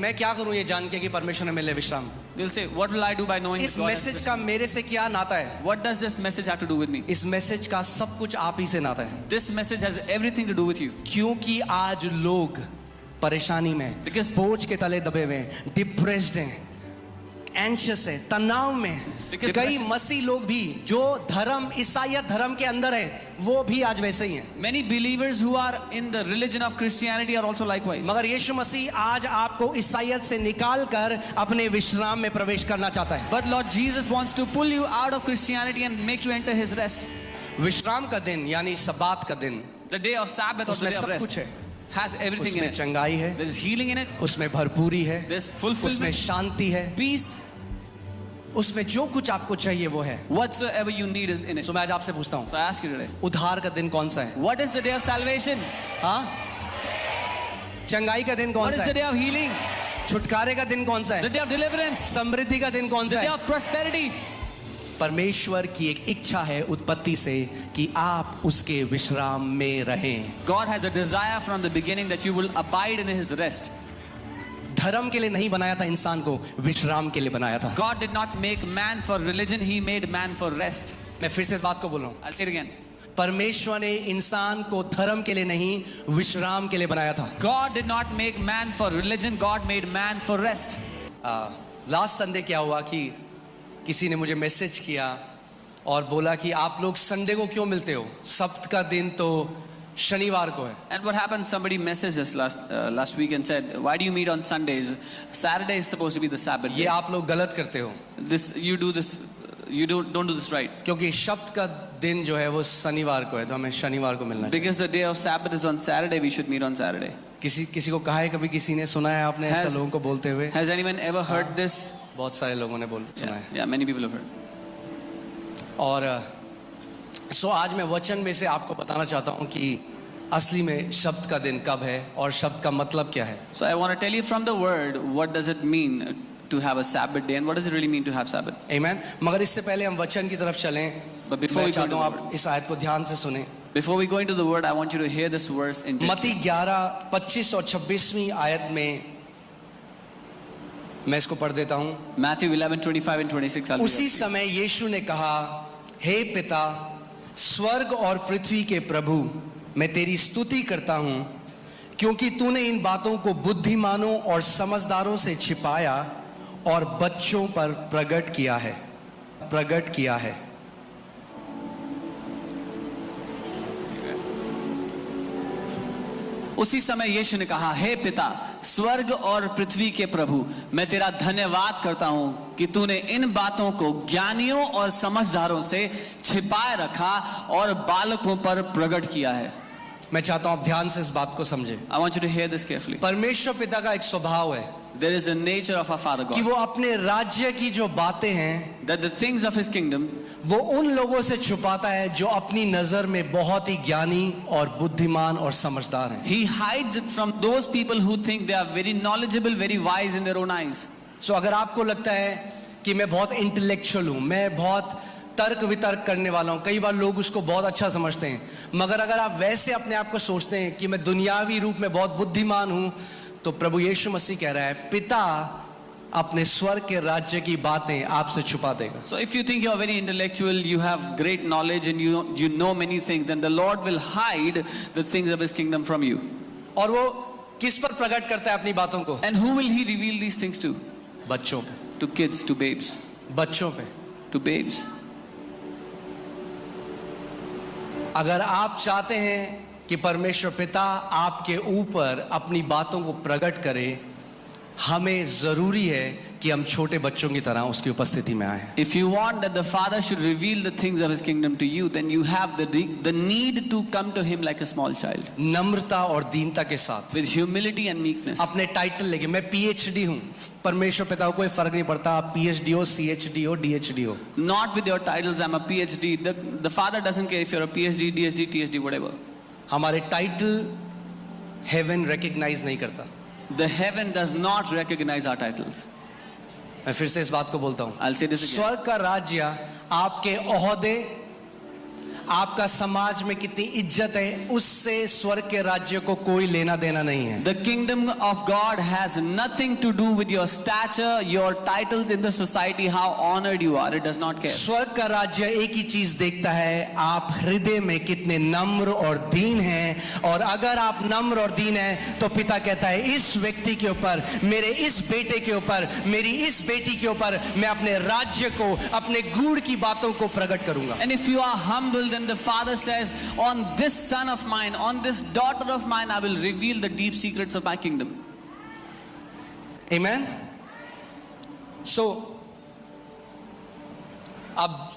मैं क्या करूं ये जान के कि परमेश्वर ने मेरे लिए विश्राम। They'll say, what will I do by knowing इस that God has message this? का मेरे से क्या नाता है? What does this message have to do with me? इस मैसेज का सब कुछ आप ही से नाता है, This message has everything to do with you. क्योंकि आज लोग परेशानी में, Because- बोझ के तले दबे हुए हैं, डिप्रेस्ड हैं, एंशियस है, तनाव में। Because कई depression- मसीह लोग भी जो धर्म, ईसाईयत धर्म के अंदर है, वो भी आज वैसे ही हैं। Many believers who are in the religion of Christianity are also likewise. मगर यीशु मसीह आज आपको ईसाईयत से निकाल कर अपने विश्राम में प्रवेश करना चाहता है। But Lord Jesus wants to pull you out of Christianity and make you enter His rest. विश्राम का दिन यानी सब्बात का दिन, The day of Sabbath or the उसमें day of सब कुछ rest है। has everything in उसमें it. चंगाई है, There is healing in it. उसमें भरपूरी है, There's उसमें fulfillment, शांति है, peace. उसमें जो कुछ आपको चाहिए वो है। Whatsoever you need is in it. तो मैं आज आपसे पूछता हूँ, So I ask you today, उद्धार का दिन कौन सा है? what is the day of salvation? हाँ, चंगाई का दिन कौन What is सा the है? day of healing? छुटकारे का दिन कौन सा The है? day of deliverance? समृद्धि का दिन कौन The सा day है? of prosperity? परमेश्वर की एक इच्छा है उत्पत्ति से कि आप उसके विश्राम में रहें। God has a desire from the beginning that you will abide in His rest. धर्म के लिए नहीं बनाया था इंसान को, विश्राम के लिए बनाया था। God did not make man for religion, He made man for rest. मैं फिर से इस बात को बोल रहा हूँ, I'll say it again. परमेश्वर ने इंसान को धर्म के लिए नहीं, विश्राम के लिए बनाया था। God did not make man for religion, God made man for rest. Last Sunday क्या हुआ कि किसी ने मुझे मैसेज किया और बोला कि आप लोग संडे को क्यों मिलते हो, सब्त का दिन तो शनिवार को है। And what happened? Somebody messaged us last week and said, "Why do you meet on Sundays? Saturday is supposed to be the Sabbath ये day. आप लोग गलत करते हो, You don't do this right. क्योंकि सब्त का दिन जो है वो शनिवार को है, तो हमें शनिवार को मिलना चाहिए। Because the day of Sabbath is on Saturday, we should meet on Saturday." किसी को कहा है कभी, किसी ने सुना है आपने ऐसा लोगों को बोलते हुए? Has anyone ever heard this? बहुत सारे लोगों ने सुना है। Yeah, many people have heard. और आज मैं वचन में से आपको बताना चाहता हूँ कि असली में शब्द का दिन कब है और शब्द का मतलब क्या है। So I want to tell you from the word, what does it mean to have a Sabbath day and what does it really mean to have Sabbath? आमीन। मगर इससे पहले हम वचन की तरफ चलें, But before मैं we go चाहता to हूँ the आप इस आयत को ध्यान से सुने। Before we go into the word, I want you to hear this verse in मत्ती 11:25 और 26वीं आयत में मैं इसको पढ़ देता हूँ। Matthew 11:25 and 26. I'll उसी read. समय यीशु ने कहा, हे पिता, स्वर्ग और पृथ्वी के प्रभु, मैं तेरी स्तुति करता हूँ क्योंकि तूने इन बातों को बुद्धिमानों और समझदारों से छिपाया और बच्चों पर प्रकट किया है। उसी समय यीशु ने कहा, हे पिता, स्वर्ग और पृथ्वी के प्रभु, मैं तेरा धन्यवाद करता हूं कि तूने इन बातों को ज्ञानियों और समझदारों से छिपाए रखा और बालकों पर प्रकट किया है। मैं चाहता हूं आप ध्यान से इस बात को समझें। I want you to hear this carefully. परमेश्वर पिता का एक स्वभाव है There is a nature of our Father कि God वो अपने राज्य की जो बातें हैं that the things of His kingdom वो उन लोगों से छुपाता है जो अपनी नजर में बहुत ही ज्ञानी और बुद्धिमान और समझदार हैं। He hides it from those people who think they are very knowledgeable, very wise in their own eyes. सो अगर आपको लगता है कि मैं बहुत इंटेलेक्चुअल हूँ, मैं बहुत तर्क वितर्क करने वाला हूँ, कई बार लोग उसको बहुत अच्छा समझते हैं, मगर अगर आप वैसे अपने आप को सोचते हैं कि मैं दुनियावी रूप में बहुत बुद्धिमान हूँ, तो प्रभु यीशु मसीह कह रहा है, पिता अपने स्वर्ग के राज्य की बातें आपसे छुपा देगा। So if you think you are very intellectual, you have great knowledge and you know many things, then the Lord will hide the things of His kingdom from you. और वो किस पर प्रकट करता है अपनी बातों को? And who will He reveal these things to? बच्चों पे, To kids, to babes, बच्चों पे। to babes. अगर आप चाहते हैं कि परमेश्वर पिता आपके ऊपर अपनी बातों को प्रकट करे, हमें जरूरी है कि हम छोटे बच्चों की तरह उसकी उपस्थिति में आए। If you want that the Father should reveal the things of His kingdom to you, then you have the need to come to Him like a small child. नम्रता और दीनता के साथ, With humility and meekness. अपने title लेके, मैं PhD हूँ, परमेश्वर पिता को कोई फर्क नहीं पड़ता आप पीएचडी हो, सीएचडी हो, डीएचडी हो। Not with your titles, I'm a PhD. The Father doesn't care if you're a PhD, DSD, TSD, whatever. हमारे टाइटल हेवन रिकॉग्नाइज नहीं करता। The heaven does not recognize our titles. मैं फिर से इस बात को बोलता हूँ, I'll say this again. स्वर्ग का राज्य आपके ओहदे, आपका समाज में कितनी इज्जत है, उससे स्वर्ग के राज्य को कोई लेना देना नहीं है. The kingdom of God has nothing to do with your stature, your titles in the society, how honored you are. It does not care. स्वर्ग का राज्य एक ही चीज देखता है, आप हृदय में कितने नम्र और दीन हैं. और अगर आप नम्र और दीन हैं तो पिता कहता है इस व्यक्ति के ऊपर, मेरे इस बेटे के ऊपर, मेरी इस बेटी के ऊपर मैं अपने राज्य को, अपने गूढ़ की बातों को प्रकट करूंगा. And if you are humble, then the Father says, on this son of mine, on this daughter of mine, I will reveal the deep secrets of my kingdom. Amen. So अब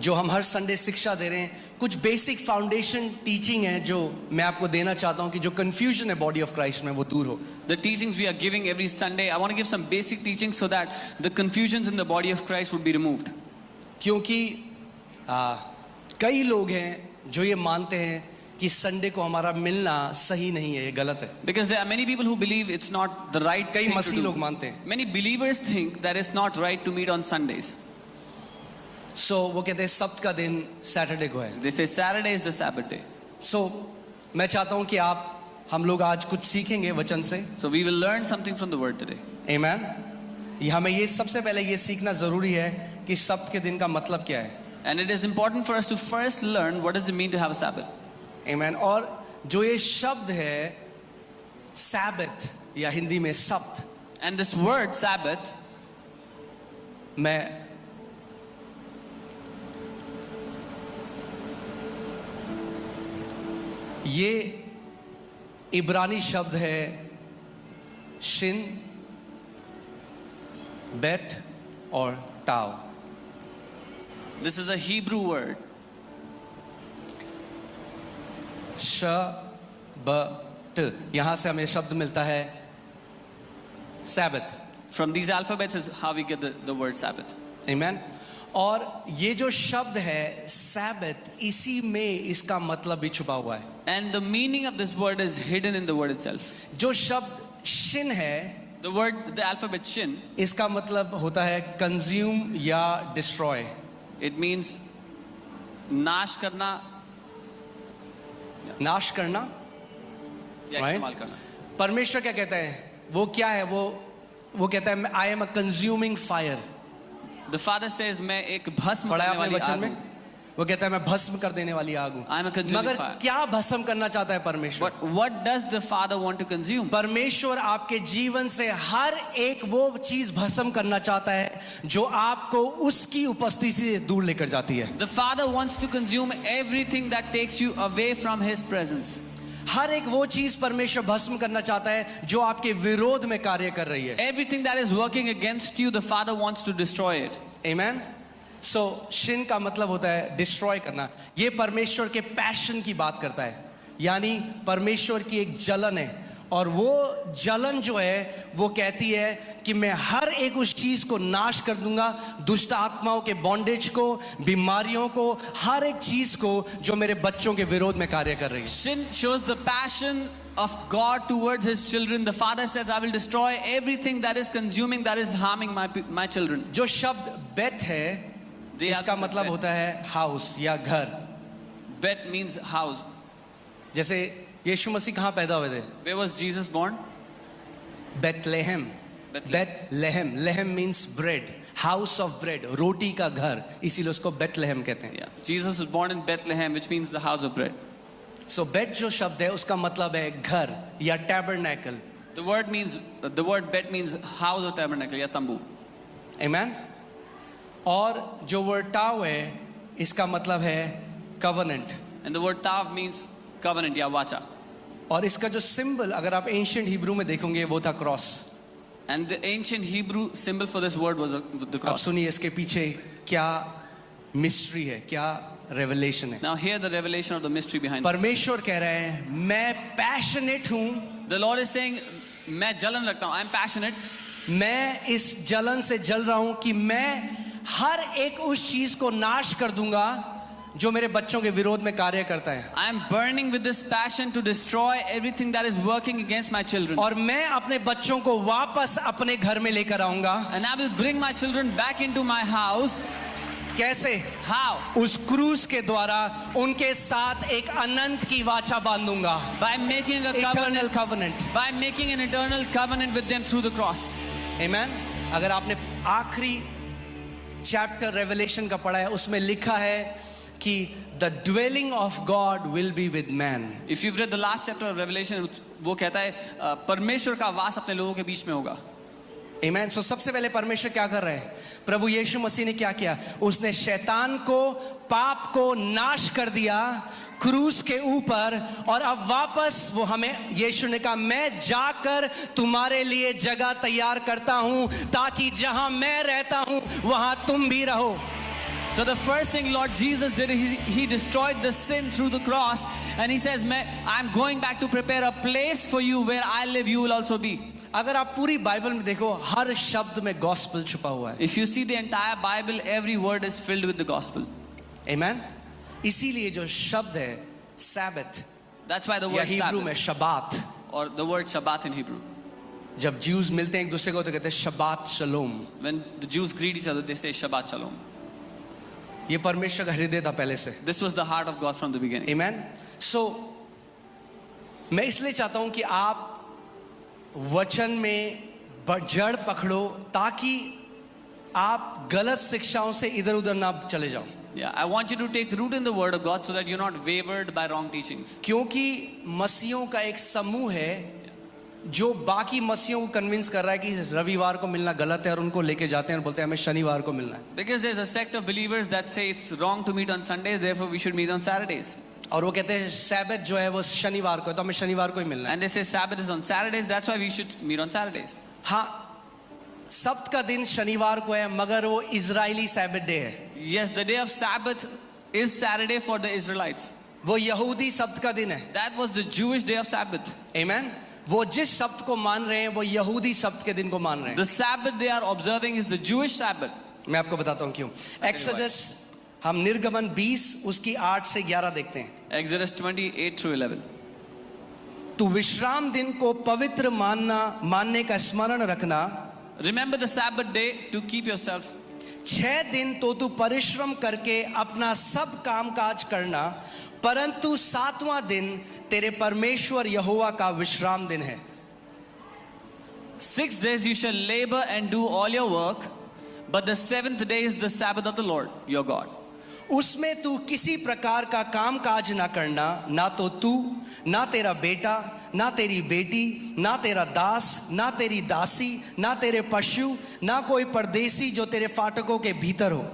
जो हम हर संडे शिक्षा दे रहे हैं, कुछ basic foundation teaching है जो मैं आपको देना चाहता हूं कि जो कंफ्यूजन है बॉडी ऑफ क्राइस्ट में वो दूर हो. The teachings we are giving every Sunday, I want to give some basic teachings so that the confusions in the body of Christ would be removed. क्योंकि कई लोग हैं जो ये मानते हैं कि संडे को हमारा मिलना सही नहीं है, ये गलत है. Because there are many people who believe it's not the right कई thing to मसीह do. लोग मानते हैं. Many believers think that it's not right to meet on Sundays. सो वो कहते हैं सब्त का दिन सैटरडे को है. They say Saturday is the Sabbath day. सो मैं चाहता हूं कि हम लोग आज कुछ सीखेंगे वचन से. So we will learn something from the word today. आमेन. हमें ये सबसे पहले ये सीखना जरूरी है कि सब्त के दिन का मतलब क्या है. And it is important for us to first learn what does it mean to have a Sabbath. आमेन. और जो ये शब्द है सैबत या हिंदी में सब्त, And this word Sabbath, मैं ये इब्रानी शब्द है शिन, बेट और टाव. this is a Hebrew word. शबत, यहां से हमें शब्द मिलता है सैबत. From these alphabets is how we get the word Sabbath. आमेन. और ये जो शब्द है सैबत, इसी में इसका मतलब भी छुपा हुआ है. And the meaning of this word is hidden in the word itself. जो शब्द शिन है, The word, the alphabet Shin, इसका मतलब होता है कंज्यूम या डिस्ट्रॉय. it means नाश करना नाश करना. या Right. इस्तेमाल करना. परमेश्वर क्या कहता है, वो क्या है, वो कहता है I am a consuming fire. The Father says मैं एक भस्म पढ़ा है करने आपने वाली वचन आग में, हूँ. वो कहता है मैं भस्म कर देने वाली आग हूं. I am a consuming मगर fire. क्या भस्म करना चाहता है परमेश्वर? What does the Father want to consume? परमेश्वर आपके जीवन से हर एक वो चीज भस्म करना चाहता है जो आपको उसकी उपस्थिति से दूर लेकर जाती है. The Father wants to consume everything that takes you away from His presence. हर एक वो चीज परमेश्वर भस्म करना चाहता है जो आपके विरोध में कार्य कर रही है. Everything that is working against you, the Father wants to destroy it. Amen. So Shin का मतलब होता है डिस्ट्रॉय करना. ये परमेश्वर के पैशन की बात करता है, यानी परमेश्वर की एक जलन है. और वो जलन जो है वो कहती है कि मैं हर एक उस चीज को नाश कर दूंगा, दुष्ट आत्माओं के बॉन्डेज को, बीमारियों को, हर एक चीज को जो मेरे बच्चों के विरोध में कार्य कर रही है. Sin shows the passion of God towards His children. The Father says, I will destroy everything that is consuming, that is harming my children. जो शब्द बेट है, इसका मतलब होता है हाउस या घर. Bet means house. जैसे यीशु मसीह कहाँ पैदा हुए थे? Where was Jesus born? Bethlehem. Bethlehem, लेहम means bread, house of bread, रोटी का घर, इसीलिए उसको बेथलेहम कहते हैं. Yeah. Jesus was born in Bethlehem, which means the house of bread. सो बेट जो शब्द है उसका मतलब है घर या tabernacle. The word bet means house or tabernacle या तंबू. आमेन. और जो वर्ड टाव है इसका मतलब है covenant. And the word tav means covenant या वाचा. और इसका जो सिंबल अगर आप एंशिएंट हिब्रू में देखोगे वो था cross. And the ancient Hebrew symbol for this word was the अब cross. सुनिए इसके पीछे क्या मिस्ट्री है, क्या रेवलेशन है. Now hear the revelation of the mystery behind this. परमेश्वर कह रहे हैं मैं पैशनेट हूं. The Lord is saying, मैं जलन रखता हूँ. I am passionate. मैं इस जलन से जल रहा हूं कि मैं हर एक उस चीज को नाश कर दूंगा जो मेरे बच्चों के विरोध में कार्य करता है. I am burning with this passion to destroy everything that is working against my children. और मैं अपने बच्चों को वापस अपने घर में लेकर आऊंगा. And I will bring my children back into my house. कैसे? How? उस क्रूस के द्वारा उनके साथ एक अनंत की वाचा बांधूंगा. By making a Eternal covenant. covenant. By making an eternal covenant with them through the cross. Amen. अगर आपने आखिरी चैप्टर रेवलेशन का पढ़ा है, उसमें लिखा है कि the dwelling of God will be with man. If you've read the last chapter of Revelation, वो कहता है परमेश्वर का वास अपने लोगों के बीच में होगा. Amen. So सबसे पहले परमेश्वर क्या कर रहे हैं? प्रभु यीशु मसीह ने क्या किया? उसने शैतान को, पाप को नाश कर दिया क्रूस के ऊपर, और अब वापस वो हमें, यीशु ने कहा मैं जाकर तुम्हारे लिए जगह तैयार करता हूं ताकि जहां मैं रहता हूं वहां तुम भी रहो. So the first thing Lord Jesus did, he destroyed the sin through the cross, and he says, I'm going back to prepare a place for you where I live, you will also be. अगर आप पूरी Bible में देखो, हर शब्द में gospel छुपा हुआ है. If you see the entire Bible, every word is filled with the gospel. Amen. इसीलिए जो शब्द है Sabbath, That's why the या word हिब्रू में Sabbath, शबात, or the word Shabbat in Hebrew. जब ज्यूज मिलते हैं एक दूसरे को तो कहते हैं शबात शलोम. When the Jews greet each other, they say Shabbat Shalom. ये परमेश्वर का हृदय था पहले से. This was the heart of God from the beginning. Amen. So मैं इसलिए चाहता हूं कि आप वचन में जड़ पकड़ो ताकि आप गलत शिक्षाओं से इधर उधर ना चले जाओ. Yeah, I want you to take root in the word of God so that you're not wavered by wrong teachings. क्योंकि मसीहों का एक समूह है जो बाकी मसीहों को कन्विंस कर रहा है कि रविवार को मिलना गलत है, और उनको लेके जाते हैं और बोलते हैं हमें शनिवार को मिलना है. Because there's a sect of believers that say it's wrong to meet on Sundays, therefore we should meet on Saturdays. और वो कहते हैं सैबत जो है वो शनिवार को है तो हमें शनिवार को ही मिलना है. And they say Sabbath is on Saturdays, that's why we should meet on Saturdays. हाँ, सब्त का दिन शनिवार को है मगर वो इजरायली सैबत डे है. Yes, the day of Sabbath is Saturday for the Israelites. वो यहूदी सब्त का दिन है. That was the Jewish day of Sabbath. Amen. वो जिस शब्द को मान रहे हैं वो यहूदी शब्द के दिन को मान रहे हैं. The Sabbath they are observing is the Jewish Sabbath. मैं आपको बताता हूँ क्यों. एक्सोडस, हम निर्गमन 20 उसकी 8 से 11 देखते हैं. Exodus 28 through 11. तू विश्राम दिन को पवित्र मानने का स्मरण रखना. Remember the Sabbath day to keep yourself. 6 दिन तो तू परिश्रम करके अपना सब काम काज करना, परंतु 7वां दिन तेरे परमेश्वर यहोवा का विश्राम दिन है. 6 days you shall labor and do all your work, but the 7th day is the Sabbath of the Lord your God. उसमें तू किसी प्रकार का काम काज ना करना, ना तो तू, ना तेरा बेटा, ना तेरी बेटी, ना तेरा दास, ना तेरी दासी, ना तेरे पशु, ना कोई परदेसी जो तेरे फाटकों के भीतर हो.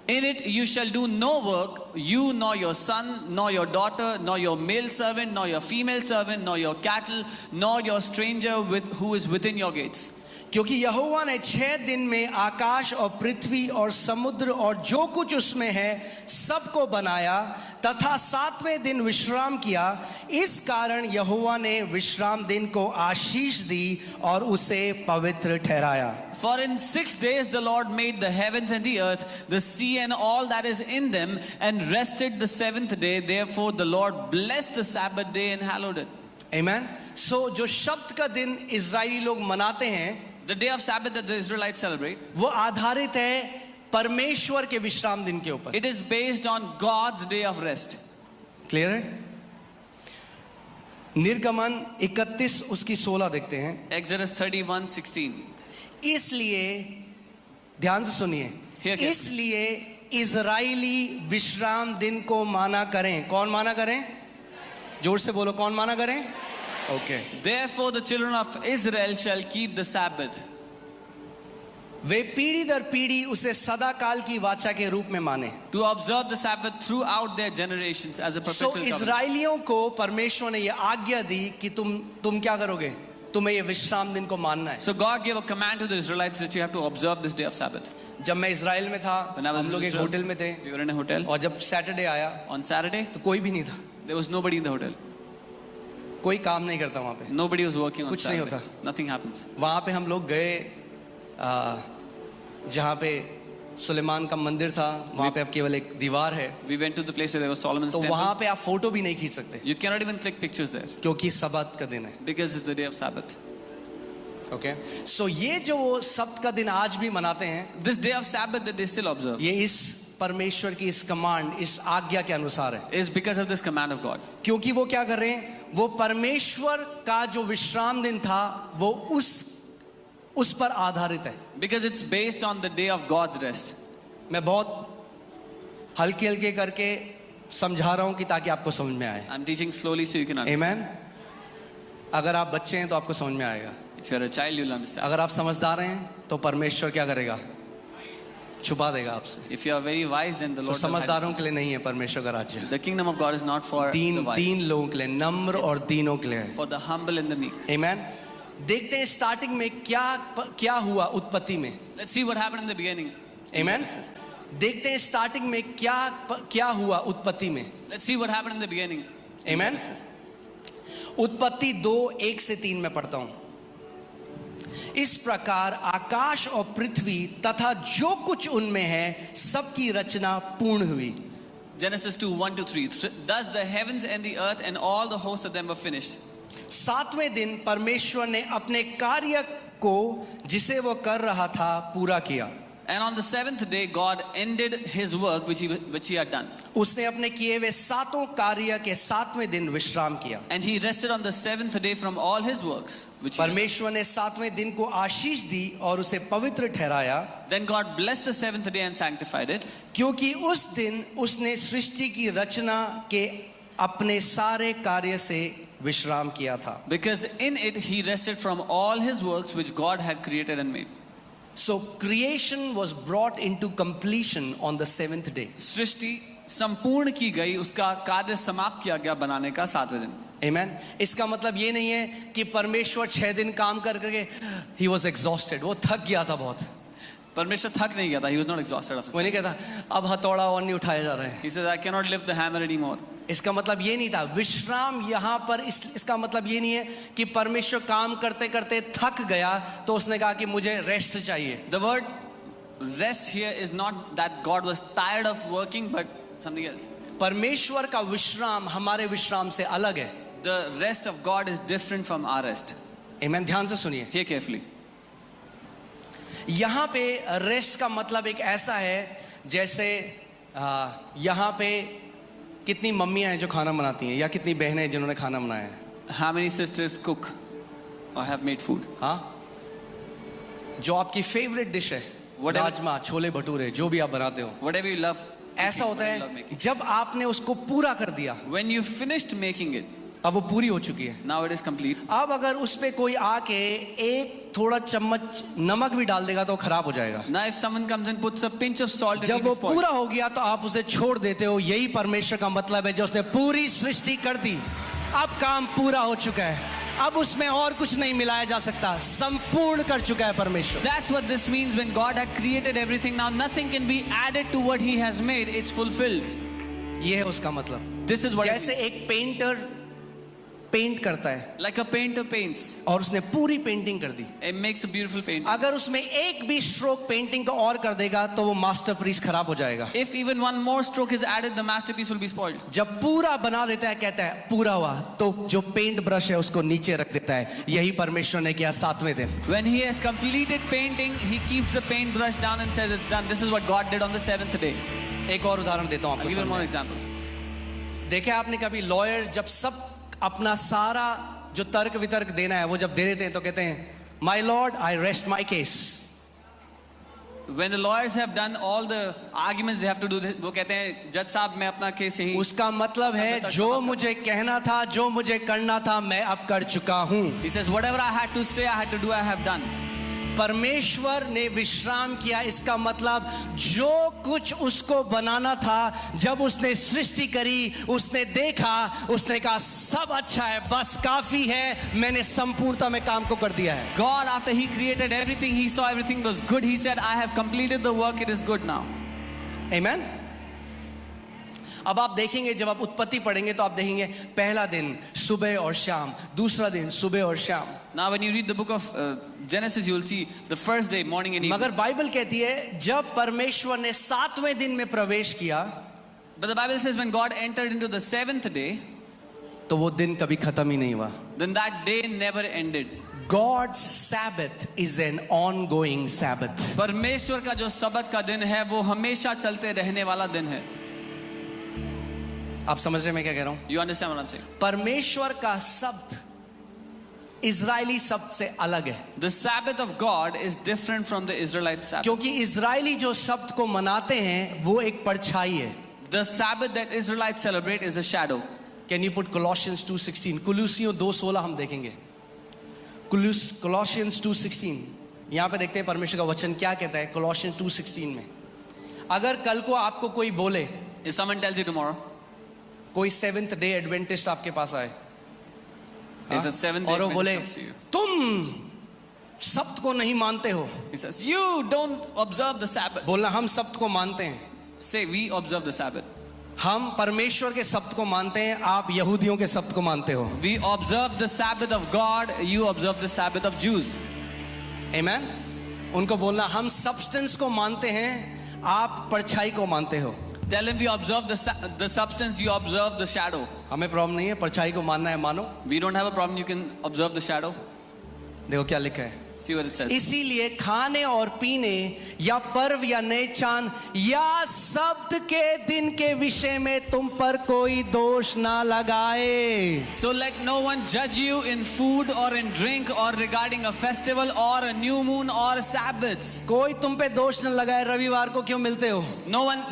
In it you shall do no work, you nor your son, nor your daughter, nor your male servant, nor your female servant, nor your cattle, nor your stranger who is within your gates. क्योंकि यहोवा ने 6 दिन में आकाश और पृथ्वी और समुद्र और जो कुछ उसमें है सबको बनाया, तथा 7वें दिन विश्राम किया. इस कारण यहोवा ने विश्राम दिन को आशीष दी और उसे पवित्र ठहराया. For in 6 days the Lord made the heavens and the earth, the sea and all that is in them, and rested the 7th day. Therefore the Lord blessed the Sabbath day and hallowed it. Amen. So जो शब्द का दिन Israeli लोग मनाते हैं, The day of Sabbath that the Israelites celebrate, वो आधारित है परमेश्वर के विश्राम दिन के ऊपर. it is based on God's day of rest. Clear है? निर्गमन 31 उसकी 16 देखते हैं. Exodus 31:16. इसलिए ध्यान से सुनिए, Here क्या? इसलिए इजरायली विश्राम दिन को माना करें. कौन माना करें? जोर से बोलो, कौन माना करें? Okay. Therefore the children of Israel shall keep the Sabbath. वे पीढ़ी दर पीढ़ी उसे सदा काल की वाचा के रूप में माने. To observe the Sabbath throughout their generations as a perpetual covenant. इजरायलियों को परमेश्वर ने ये आज्ञा दी कि तुम क्या करोगे? तुम्हें ये विश्राम दिन को मानना है. So God gave a command to the Israelites that you have to observe this day of Sabbath. जब मैं इजराइल में था, When I was हम in लोग एक Israel, होटल में थे, we were in a hotel. और जब सैटरडे आया On Saturday, तो कोई भी नहीं था. there was nobody in the hotel. कोई काम नहीं करता वहाँ पे. Nobody was working on कुछ नहीं Saturday. होता. Nothing happens. वहाँ पे हम लोग गए जहाँ पे सुलेमान का मंदिर था. वहाँ पे अब केवल एक दीवार है, We went to the place where there was Solomon's तो temple. वहाँ पे आप फोटो भी नहीं खींच सकते You cannot even click pictures there क्योंकि सब्त का दिन है. because it's the day of Sabbath. Okay. So ये जो सब्त का दिन आज भी मनाते हैं, This day of Sabbath that they still observe, ये इस परमेश्वर की इस कमांड, इस आज्ञा के अनुसार है। is because of this command of God. क्योंकि वो क्या कर रहे हैं, वो परमेश्वर का जो विश्राम दिन था वो उस पर आधारित है। Because it's based on the day of God's rest. मैं बहुत हल्के हल्के करके समझा रहा हूं कि ताकि आपको समझ में आए। I'm teaching slowly so you can understand. आमेन। अगर आप बच्चे हैं तो आपको समझ में आएगा, If you're a child, you'll understand. अगर आप समझदार हैं तो परमेश्वर क्या करेगा, छुपा देगा आपसे। If you are very wise, then the तो Lord will hide. समझदारों के लिए नहीं है परमेश्वर का राज्य, The kingdom of God is not for the Deen wise, लोगों के लिए, नम्र और दीनों के लिए है। for the humble and the meek. आमेन। देखते हैं स्टार्टिंग में क्या हुआ उत्पत्ति में। Let's see what happened in the beginning. in amen. Genesis. देखते हैं स्टार्टिंग में क्या हुआ उत्पत्ति में। Let's see what happened in the beginning. in Amen. Genesis. उत्पत्ति 2:1-3 में पढ़ता हूं। इस प्रकार आकाश और पृथ्वी तथा जो कुछ उनमें है सबकी रचना पूर्ण हुई। Genesis 2:1-3. Thus the heavens and the earth and all the hosts of them were finished. सातवें दिन परमेश्वर ने अपने कार्य को जिसे वो कर रहा था पूरा किया। And on the seventh day, God ended His work which He had done. उसने अपने किए हुए सातों कार्य के सातवें दिन विश्राम किया। And He rested on the seventh day from all His works which He had. परमेश्वर ने सातवें दिन को आशीष दी और उसे पवित्र ठहराया, Then God blessed the seventh day and sanctified it, क्योंकि उस दिन उसने सृष्टि की रचना के अपने सारे कार्य से विश्राम किया था। because in it He rested from all His works which God had created and made. So creation was brought into completion on the seventh day. सृष्टि संपूर्ण की गई, उसका कार्य समाप्त किया गया बनाने का सातवें दिन। Amen. इसका मतलब ये नहीं है कि परमेश्वर 6 दिन काम करके he was exhausted, वो थक गया था बहुत। परमेश्वर थक नहीं गया था, he was not exhausted of वो नहीं कहता अब हथौड़ा और नहीं उठाया जा रहा है। He says, I cannot lift the hammer anymore. इसका मतलब ये नहीं था विश्राम यहाँ पर इसका मतलब ये नहीं है कि परमेश्वर काम करते करते थक गया तो उसने कहा कि मुझे रेस्ट चाहिए। The word rest here is not that God was tired of working, but something else. परमेश्वर का विश्राम हमारे विश्राम से अलग है। The rest of God is different from our rest. आमेन। ध्यान से सुनिए, Hear carefully. यहाँ पे रेस्ट का मतलब एक ऐसा है जैसे यहाँ पे कितनी मम्मियाँ हैं जो खाना बनाती हैं या कितनी बहनें हैं जिन्होंने खाना बनाया है। How many sisters cook or have made food? हाँ, जो आपकी फेवरेट डिश है, Whatever- राजमा, छोले भटूरे, जो भी आप बनाते हो, Whatever you love. ऐसा होता you love है making. जब आपने उसको पूरा कर दिया, When you finished making it, अब वो पूरी हो चुकी है। now it is complete. अब अगर उस पे कोई आके एक थोड़ा चम्मच नमक भी डाल देगा तो वो खराब हो जाएगा। Now if someone comes and puts a pinch of salt and जब it वो is spoiled. पूरा हो गया तो आप उसे छोड़ देते हो। यही परमेश्वर का मतलब है, जो उसने पूरी सृष्टि कर दी, अब काम पूरा हो चुका है, अब उसमें और कुछ नहीं मिलाया जा सकता, संपूर्ण कर चुका है परमेश्वर। That's what this means when God had created everything. Now nothing can be added to what He has made. It's fulfilled. ये है उसका मतलब। This is what it जैसे means. एक पेंटर पेंट करता है Like a painter paints. और उसने पूरी पेंटिंग कर दी, It makes a beautiful painting. अगर उसमें एक भी स्ट्रोक पेंटिंग का और कर देगा तो वो मास्टरपीस खराब हो जाएगा। If even one more stroke is added, the masterpiece will be spoiled. जब पूरा बना देता है, कहता है पूरा हुआ, तो जो पेंट ब्रश है उसको नीचे रख देता है। यही परमेश्वर ने किया सातवें दिन। When He has completed painting, He keeps the paintbrush down and says it's done. This is what God did on the seventh day. एक और उदाहरण देता हूं I'll आपको give you one more समझने। example. देखे आपने कभी लॉयर जब सब अपना सारा जो तर्क वितर्क देना है वो जब दे देते हैं तो कहते हैं my Lord I rest my case. When the lawyers have done all the arguments they have to do this, वो कहते हैं जज साहब मैं अपना केस यही। उसका मतलब है जो मुझे कहना था, जो मुझे करना था, मैं अब कर चुका हूं। He says whatever I had to say, I had to do, I have done. परमेश्वर ने विश्राम किया, इसका मतलब जो कुछ उसको बनाना था, जब उसने सृष्टि करी, उसने देखा, उसने कहा सब अच्छा है, बस काफी है, मैंने संपूर्णता में काम को कर दिया है। God, after He created everything, He saw everything was good. He said, I have completed the work. It is good now. आमेन। अब आप देखेंगे, जब आप उत्पत्ति पढ़ेंगे तो आप देखेंगे पहला दिन सुबह और शाम, दूसरा दिन सुबह और शाम। Now when you read the book of Genesis, you will see the first day, morning and evening. मगर बाइबल कहती है जब परमेश्वर ने सातवें दिन में प्रवेश किया, But the Bible says when God entered into the seventh day, तो वो दिन कभी खत्म ही नहीं हुआ। then that day never ended. God's Sabbath is an ongoing Sabbath. परमेश्वर का जो सबत का दिन है वो हमेशा चलते रहने वाला दिन है. आप समझ रहे हैं मैं क्या कह रहा हूं? You understand what I'm saying? परमेश्वर का शब्द इजरायली शब्द से अलग है, The Sabbath of God is different from the Israelite Sabbath. क्योंकि इजरायली जो शब्द को मनाते हैं वो एक परछाई है. The Sabbath that Israelites celebrate is a shadow. Can you put Colossians 2:16? कुलुसियों 2:16 हम देखेंगे. Colossians 2:16 यहाँ पे देखते हैं परमेश्वर का वचन क्या कहता है. Colossians 2:16 में अगर कल को आपको कोई बोले, If someone tells you tomorrow, कोई सेवेंथ डे एडवेंटिस्ट आपके पास आए there's a seventh day और वो बोले Adventist comes to you. तुम सब्त को नहीं मानते हो, He says, you don't observe the Sabbath. बोलना हम सब्त को मानते हैं, Say, we observe the Sabbath. हम परमेश्वर के शब्द को मानते हैं, आप यहूदियों के शब्द को मानते हो. We observe the Sabbath of God, you observe the Sabbath of Jews. Amen? उनको बोलना हम सब्सटेंस को मानते हैं, आप परछाई को मानते हो. Tell him we observe the substance, you observe the shadow. हमें प्रॉब्लम नहीं है, परछाई को मानना है मानो. We don't have a problem, you can observe the shadow. देखो क्या लिखा है. See what it says. इसीलिए खाने और पीने या पर्व या नए चांद या शब्द के दिन के विषय में तुम पर कोई दोष ना लगाए. So let no one judge you in food or in drink or regarding a festival or a new moon or Sabbaths. कोई तुम पे दोष न लगाए, रविवार को क्यों मिलते हो.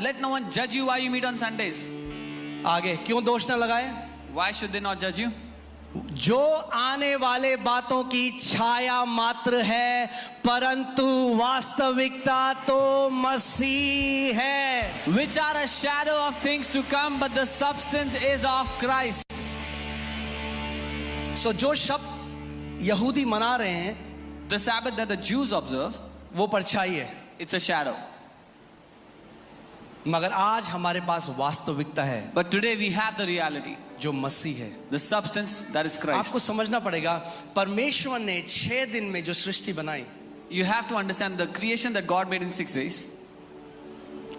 Let no one judge you why you meet on Sundays. आगे क्यों दोष न लगाए. Why should they not judge you? जो आने वाले बातों की छाया मात्र है, परंतु वास्तविकता तो मसीह है. Which are a shadow of things to come, but the substance is of Christ. So जो शब्द यहूदी मना रहे हैं The Sabbath that the Jews observe, वो परछाई है, it's a shadow. मगर आज हमारे पास वास्तविकता है But today we have the reality, जो मसीह है. the substance that is Christ. आपको समझना पड़ेगा, परमेश्वर ने 6 दिन में जो सृष्टि बनाई, You have to understand the creation that God made in 6 days.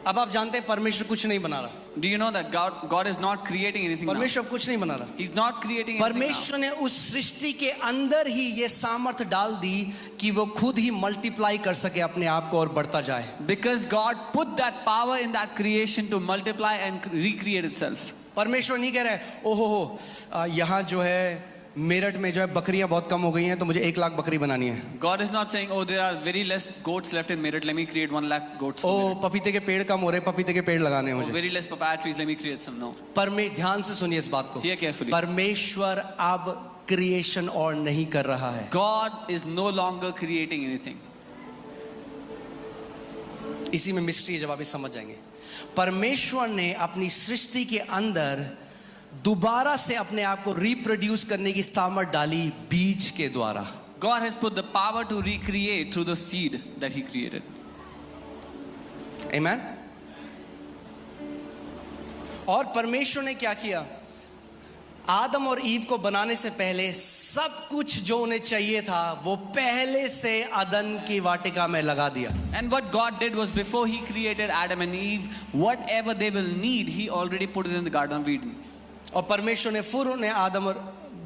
अब आप जानते हैं परमेश्वर कुछ नहीं बना रहा. Do you know that God is not creating anything now? परमेश्वर कुछ नहीं बना रहा. He's not creating anything now. परमेश्वर ने उस सृष्टि के अंदर ही ये सामर्थ डाल दी कि वो खुद ही मल्टीप्लाई कर सके अपने आप को और बढ़ता जाए. Because God put that power in that creation to multiply and recreate itself. परमेश्वर नहीं कह रहा है ओहो हो यहाँ जो है मेरठ में जो है बकरियां बहुत कम हो गई हैं तो मुझे 1 लाख बकरी बनानी है. God is not saying, oh, there are very less goats left in Meerut, let me create 1 lakh goats. ओ पपीते के पेड़ कम हो रहे, पपीते के पेड़ लगाने हैं Oh, मुझे. very less papaya trees, let me create some. No. ध्यान से सुनिए इस बात को. Hear carefully. परमेश्वर अब क्रिएशन और नहीं कर रहा है. God is no longer creating anything. इसी में मिस्ट्री है, जब आप इस समझ जाएंगे. परमेश्वर ने अपनी सृष्टि के अंदर दोबारा से अपने आप को रिप्रोड्यूस करने की सामर्थ डाली बीज के द्वारा. God has put the power to recreate through the seed that He created. Amen. और परमेश्वर ने क्या किया, आदम और ईव को बनाने से पहले सब कुछ जो उन्हें चाहिए था वो पहले से अदन की वाटिका में लगा दिया. And what God did was, before He created Adam and Eve, whatever they will need, He already put it in the Garden of Eden. और परमेश्वर ने फिर उन्हें आदम और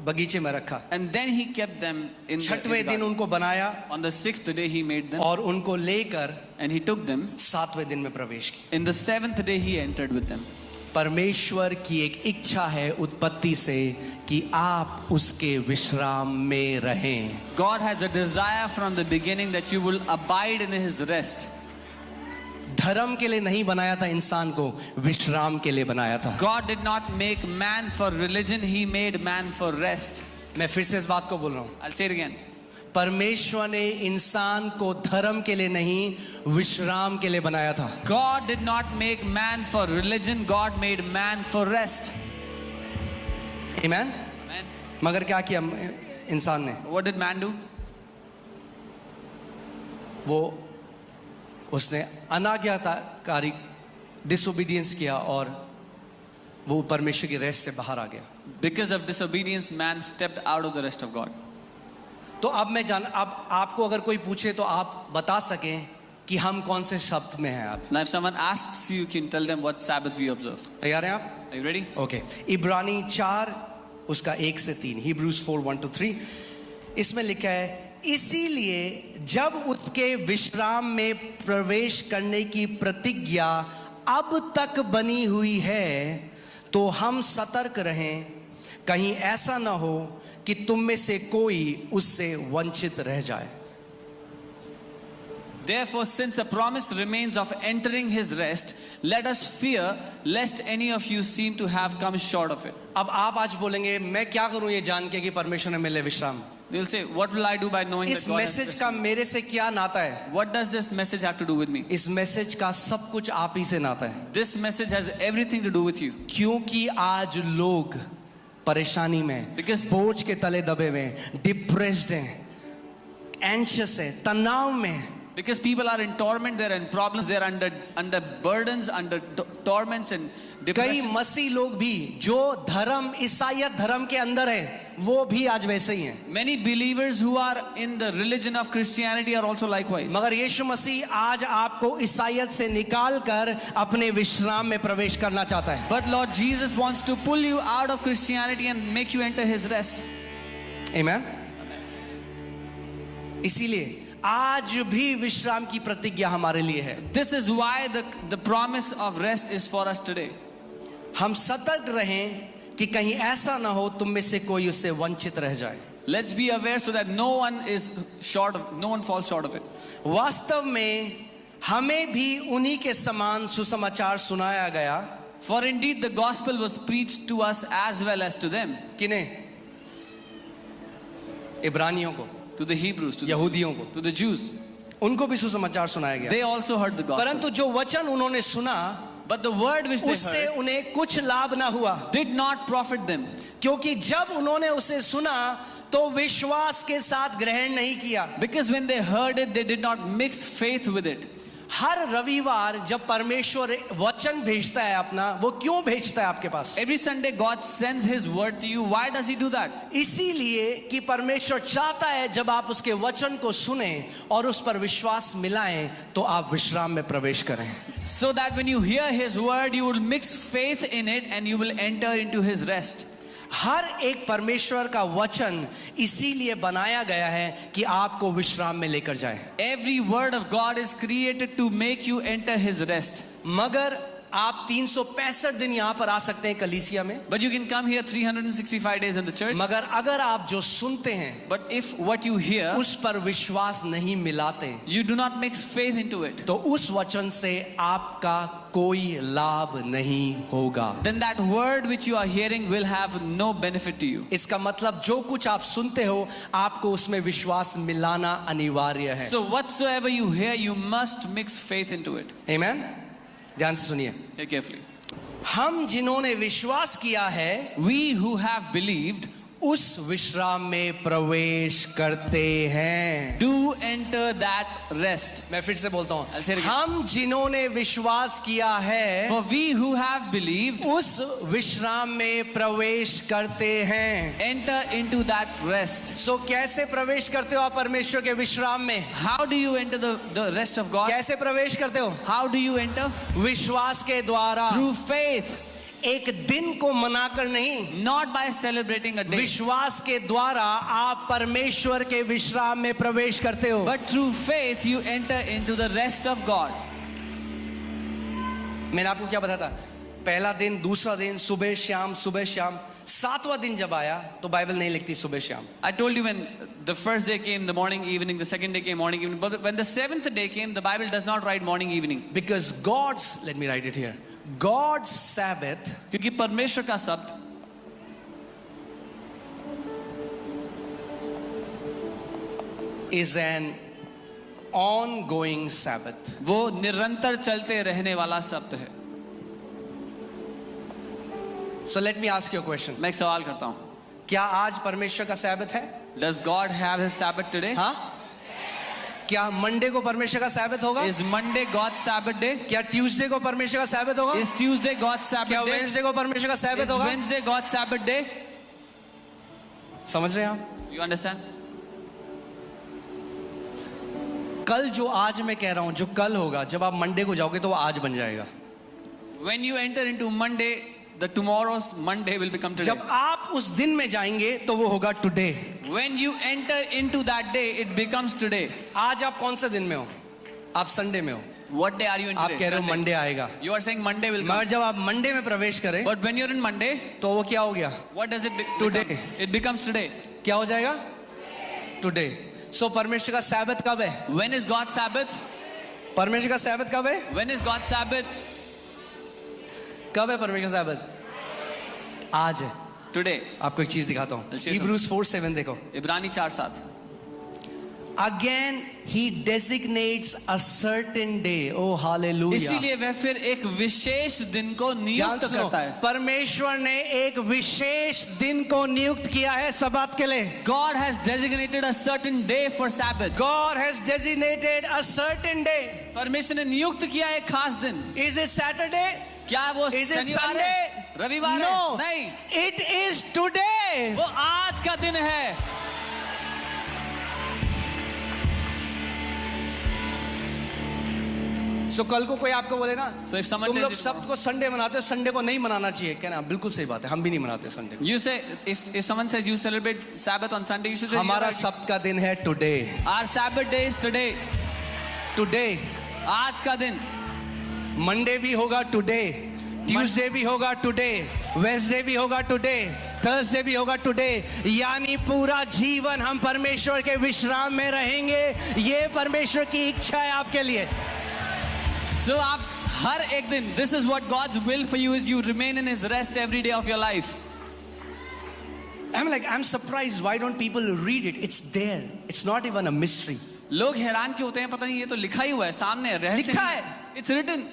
बगीचे में रखा. And then He kept them in the 6वें दिन garden. उनको बनाया On the 6th day He made them, और उनको लेकर and He took them. 7वें दिन में प्रवेश किया. In the 7th day He entered with them. परमेश्वर की एक इच्छा है उत्पत्ति से कि आप उसके विश्राम में रहें. God has a desire from the beginning that you will abide in His rest. धर्म के लिए नहीं बनाया था इंसान को, विश्राम के लिए बनाया था. God did not make man for religion, He made man for rest. मैं फिर से इस बात को बोल रहा हूं, I'll say it again. परमेश्वर ने इंसान को धर्म के लिए नहीं, विश्राम के लिए बनाया था. God did not make man for religion, God made man for rest. Amen? Amen. मगर क्या किया इंसान ने, What did man do? वो उसने अनाज्ञाकारी डिसोबीडियंस किया और वो परमेश्वर की रेस्ट से बाहर आ गया. Because of disobedience, man stepped out of the rest of God. तो अब आपको अगर कोई पूछे तो आप बता सकें कि हम कौन से शब्द में हैं. आप Now if someone asks you, you can tell them what Sabbath we observe. तैयार हैं आप? Are you ready? ओके. इब्रानी 4 उसका 1 से 3, Hebrews 4:1-3, इसमें लिखा है इसीलिए जब उसके विश्राम में प्रवेश करने की प्रतिज्ञा अब तक बनी हुई है, तो हम सतर्क रहें, कहीं ऐसा ना हो कि तुम में से कोई उससे वंचित रह जाए। Therefore, since a promise remains of entering his rest, let us fear lest any of you seem to have come short of it. अब आप आज बोलेंगे, मैं क्या करूं ये जान के कि परमेश्वर ने मिले विश्राम? You will say, what will I do by knowing इस that God has message rested? का मेरे से क्या नाता है? What does this message have to do with me? इस मैसेज का सब कुछ आप ही से नाता है, This message has everything to do with you. क्योंकि आज लोग परेशानी में, Because- बोझ के तले दबे हुए हैं, डिप्रेस्ड हैं, एंशियस है, तनाव में। Because people are in torment, they're in problems, they're under burdens, under torments and कई depression. मसीह लोग भी जो धर्म ईसाईयत धर्म के अंदर है, वो भी आज वैसे ही हैं। Many believers who are in the religion of Christianity are also likewise. मगर यीशु मसीह आज आपको ईसाईयत से निकाल कर अपने विश्राम में प्रवेश करना चाहता है। But Lord Jesus wants to pull you out of Christianity and make you enter his rest. आमेन। इसीलिए आज भी विश्राम की प्रतिज्ञा हमारे लिए है। This is why the promise of rest is for us today. हम सतर्क रहें कि कहीं ऐसा ना हो तुम में से कोई उससे वंचित रह जाए। Let's be aware so that no one falls short of it. वास्तव में हमें भी उन्हीं के समान सुसमाचार सुनाया गया। For indeed the gospel was preached to us as well as to them, किन्हें? इब्रानियों को, to the Hebrews, to यहूदियों को, the Jews. उनको भी सुसमाचार सुनाया गया। They also heard the gospel. परंतु जो वचन उन्होंने सुना, But the word which they उससे heard उन्हें कुछ लाभ ना हुआ, did not profit them. क्योंकि जब उन्होंने उसे सुना तो विश्वास के साथ ग्रहण नहीं किया। Because when they heard it, they did not mix faith with it. हर रविवार जब परमेश्वर वचन भेजता है अपना, वो क्यों भेजता है आपके पास? Every Sunday God sends his word to you. Why does he do that? इसीलिए कि परमेश्वर चाहता है जब आप उसके वचन को सुने और उस पर विश्वास मिलाएं तो आप विश्राम में प्रवेश करें। So that when you hear his word, you will mix faith in it and you will enter into his rest. हर एक परमेश्वर का वचन इसीलिए बनाया गया है कि आपको विश्राम में लेकर जाए। Every word of God is created to make you enter his rest. मगर आप 365 दिन यहाँ पर आ सकते हैं कलीसिया में, But you can come here 365 days in the church. मगर अगर आप जो सुनते हैं But if what you hear, उस पर विश्वास नहीं मिलाते, you do not mix faith into it, तो उस वचन से आपका कोई लाभ नहीं होगा। then that word which you are hearing will have no benefit to you. इसका मतलब जो कुछ आप सुनते हो आपको उसमें विश्वास मिलाना अनिवार्य है। So whatsoever you hear, you must mix faith into it. आमेन। ध्यान से सुनिए, Hear carefully. हम जिन्होंने विश्वास किया है We who have believed उस विश्राम में प्रवेश करते हैं। do enter that rest. मैं फिर से बोलता I'll say it हूँ, again. हम जिन्होंने विश्वास किया है For we who have believed उस विश्राम में प्रवेश करते हैं। enter into that rest. सो कैसे प्रवेश करते हो आप परमेश्वर के विश्राम में? How do you enter the rest of God? कैसे प्रवेश करते हो? How do you enter? विश्वास के द्वारा, Through faith, एक दिन को मनाकर नहीं, not by celebrating a day, विश्वास के द्वारा आप परमेश्वर के विश्राम में प्रवेश करते हो। but through faith you enter into the rest of God. मैंने आपको क्या बताया था? पहला दिन, दूसरा दिन, सुबह शाम, सुबह शाम। सातवां दिन जब आया तो बाइबल नहीं लिखती सुबह शाम। I told you when the first day came, the morning, evening, the second day came, morning, evening. But when the seventh day came, the Bible does not write morning, evening. Because God's, let me write it here, God's Sabbath क्योंकि परमेश्वर का शब्द is an ongoing Sabbath. वो निरंतर चलते रहने वाला शब्द है. So let me ask you a question. मैं एक सवाल करता हूँ. क्या आज परमेश्वर का सैबत है? Does God have his Sabbath today? हाँ? क्या मंडे को परमेश्वर का सैबत होगा? Is Monday God's Sabbath day? क्या ट्यूसडे को परमेश्वर का सैबत होगा? Is Tuesday God's क्या Sabbath day? वेडनेसडे को परमेश्वर का Is सैबत होगा? Wednesday God's Sabbath day? समझ रहे हैं आप? You understand? कल जो आज मैं कह रहा हूं, जो कल होगा, जब आप मंडे को जाओगे तो वो आज बन जाएगा। When you enter into Monday, the tomorrow's Monday will become today. जब आप उस दिन में जाएंगे तो वो होगा today. When you enter into that day, it becomes today. आज आप कौन से दिन में हो? आप संडे में हो. What day are you in आप today? कह रहे हो Sunday. मंडे आएगा. You are saying Monday will come. मगर जब आप मंडे में प्रवेश करें But when you're in Monday, तो वो क्या हो गया? what does it Today. become? It becomes today. क्या हो जाएगा? टुडे. सो परमेश्वर का सैबत कब है? When is God's Sabbath? परमेश्वर का सैबत कब है? When is God's Sabbath? कब है परमेश्वर का सैबत? आज है. Today. आपको एक चीज दिखाता हूँ. I'll show you Hebrews 4:7 देखो. इब्रानी 4:7. Again he designates a certain day. Oh hallelujah. इसीलिए वह फिर एक विशेष दिन को ध्यान नियुक्त सुनो. करता है. परमेश्वर ने एक विशेष दिन को नियुक्त किया है सब्बात के लिए. God has designated a certain day for Sabbath. God has designated a certain day. परमेश्वर ने नियुक्त किया एक खास दिन. Is it Saturday? क्या वो Is it शनिवार Sunday? है? रविवार No. है? नहीं. It is today. वो आज का दिन है. So कल को कोई आपको बोले ना, So if someone तुम लोग tells you सब को संडे मनाते हो, संडे को नहीं मनाना चाहिए. कहना बिल्कुल सही बात है. हम भी नहीं मनाते Sunday. You say if someone says you celebrate Sabbath on Sunday, you should say हमारा "You're right." सब्त का दिन है today. Our Sabbath day is today. Today. आज का दिन. मंडे भी होगा टुडे, ट्यूसडे भी होगा टुडे, वेडनेसडे भी होगा टुडे, थर्सडे भी होगा टुडे. यानी पूरा जीवन हम परमेश्वर के विश्राम में रहेंगे. ये परमेश्वर की इच्छा है आपके लिए. So आप हर एक दिन, this is what God's will for you is you remain in His rest every day of your life. I'm surprised why don't people read it? It's there. It's not even a mystery. लोग हैरान क्यों होते हैं? पता नहीं, ये तो लिखा ही हुआ है सामने है, रहस्य लिखा नहीं है. है. It's written.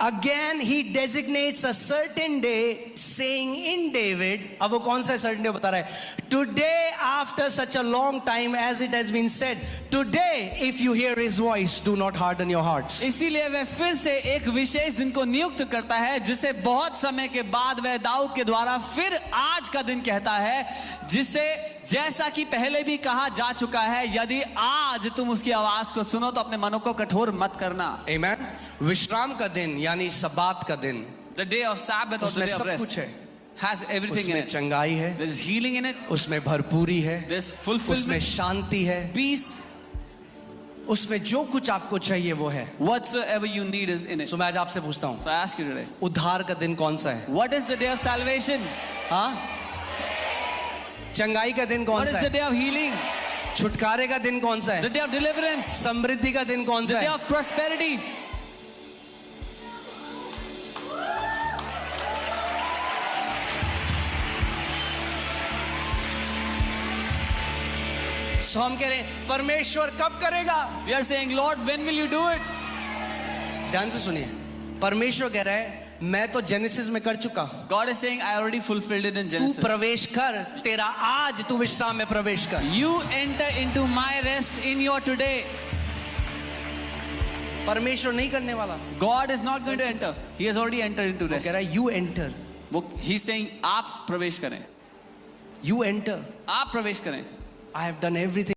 Again he designates a certain day, saying in David. अब वो कौन सा certain day बता रहा है? Today after such a long time as it has been said, today if you hear his voice, do not harden your hearts. इसीलिए वह फिर से एक विशेष दिन को नियुक्त करता है, जिसे बहुत समय के बाद वह दाऊद के द्वारा फिर आज का दिन कहता है, जिसे जैसा कि पहले भी कहा जा चुका है, यदि आज तुम उसकी आवाज को सुनो तो अपने मनों को कठोर मत करना. Amen. विश्राम का दिन यानी सब्बात का दिन, The day of Sabbath or the उसमें day of सब rest कुछ है. has everything in उसमें it. चंगाई है, There is healing in it. उसमें भरपूरी है, There's उसमें fulfillment, शांति है, peace. उसमें जो कुछ आपको चाहिए वो है. Whatsoever you need is in it. तो मैं आज आपसे पूछता हूँ, So I ask you today, उद्धार का दिन कौन सा है? what is the day of salvation? हाँ, चंगाई का दिन कौन What is सा the है? day of healing? छुटकारे का दिन कौन सा The है? day of deliverance? समृद्धि का दिन कौन The सा day है? of prosperity? सो हम कह रहे हैं परमेश्वर कब करेगा? We are saying, Lord, when will you do it? ध्यान से सुनिए. परमेश्वर कह रहा है मैं तो जेनेसिस में कर चुका. God is saying, I already fulfilled it in तू Genesis. प्रवेश कर, तेरा आज तू विश्राम में प्रवेश कर. You enter into my rest in your today. परमेश्वर नहीं करने वाला. God is not going to enter. He has already entered into वो कह rest. रहा है यू एंटर. He's saying, आप प्रवेश करें. You enter. आप प्रवेश करें. I have done everything.